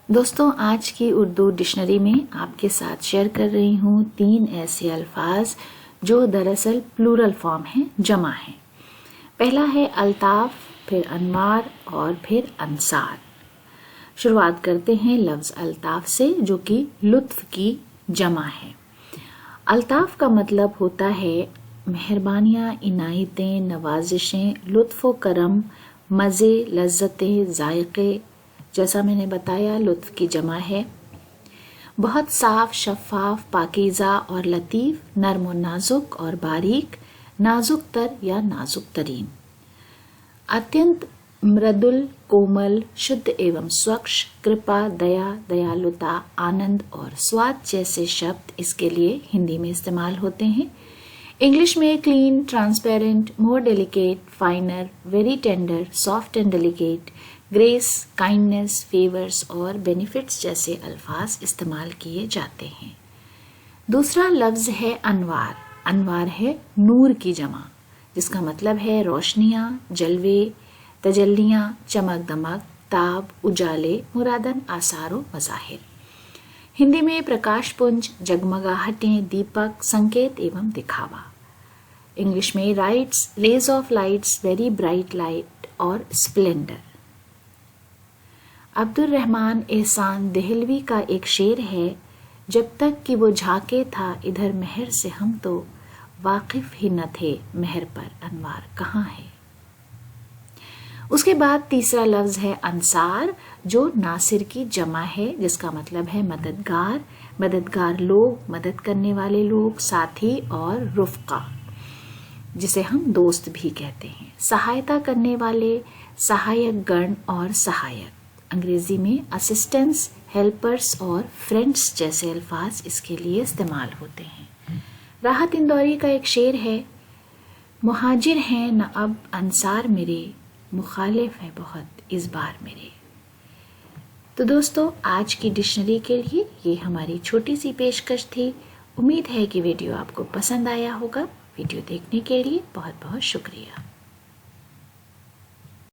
दोस्तों, आज की उर्दू डिक्शनरी में आपके साथ शेयर कर रही हूँ 3 ऐसे अल्फाज जो दरअसल प्लूरल फॉर्म हैं, जमा हैं। पहला है अल्ताफ, फिर अनवार और फिर अंसार। शुरुआत करते हैं लफ्ज़ अल्ताफ से, जो कि लुत्फ की जमा है। अल्ताफ का मतलब होता है मेहरबानियाँ, इनायतें, नवाजिशें, लुत्फ़ व करम, मज़े, लज़्ज़तें, ज़ायक़े। जैसा मैंने बताया, लुत्फ़ की जमा है। बहुत साफ, शफ़ाफ, पाकीज़ा और लतीफ़, नर्म और नाजुक और बारीक, नाजुक तर या नाजुक तरीन। अत्यंत मृदुल, कोमल, शुद्ध एवं स्वच्छ, कृपा, दया, दयालुता, आनंद और स्वाद जैसे शब्द इसके लिए हिंदी में इस्तेमाल होते हैं। इंग्लिश में clean, transparent, more delicate, फाइनर, very tender, soft and delicate, grace, kindness, favours और बेनिफिट्स जैसे अल्फाज इस्तेमाल किए जाते हैं। दूसरा लफ्ज़ है अनवार। अनवार है नूर की जमा, जिसका मतलब है रोशनियाँ, जलवे, तजल्लियाँ, चमक दमक, ताब, उजाले, मुरादन आसार मज़ाहिर। हिंदी में प्रकाश पुंज, जगमगाहटें, दीपक, संकेत एवं दिखावा। इंग्लिश में rights, rays of lights, very bright light और स्प्लेंडर। अब्दुल रहमान एहसान देहलवी का एक शेर है, जब तक कि वो झांके था इधर महर से हम तो वाकिफ ही न थे महर पर अनवार कहाँ है। उसके बाद तीसरा लफ्ज़ है अंसार, जो नासिर की जमा है, जिसका मतलब है मददगार, मददगार लोग, मदद करने वाले लोग, साथी और रुफ़्क़ा, जिसे हम दोस्त भी कहते हैं। सहायता करने वाले, सहायक गण और सहायक। अंग्रेज़ी में असिस्टेंस, हेल्पर्स और फ्रेंड्स जैसे अल्फाज इसके लिए इस्तेमाल होते हैं। राहत इंदौरी का एक शेर है, मुहाजिर हैं न अब अंसार मेरे, मुखालिफ है बहुत इस बार मेरे। तो दोस्तों, आज की डिक्शनरी के लिए ये हमारी छोटी सी पेशकश थी। उम्मीद है कि वीडियो आपको पसंद आया होगा। वीडियो देखने के लिए बहुत बहुत शुक्रिया।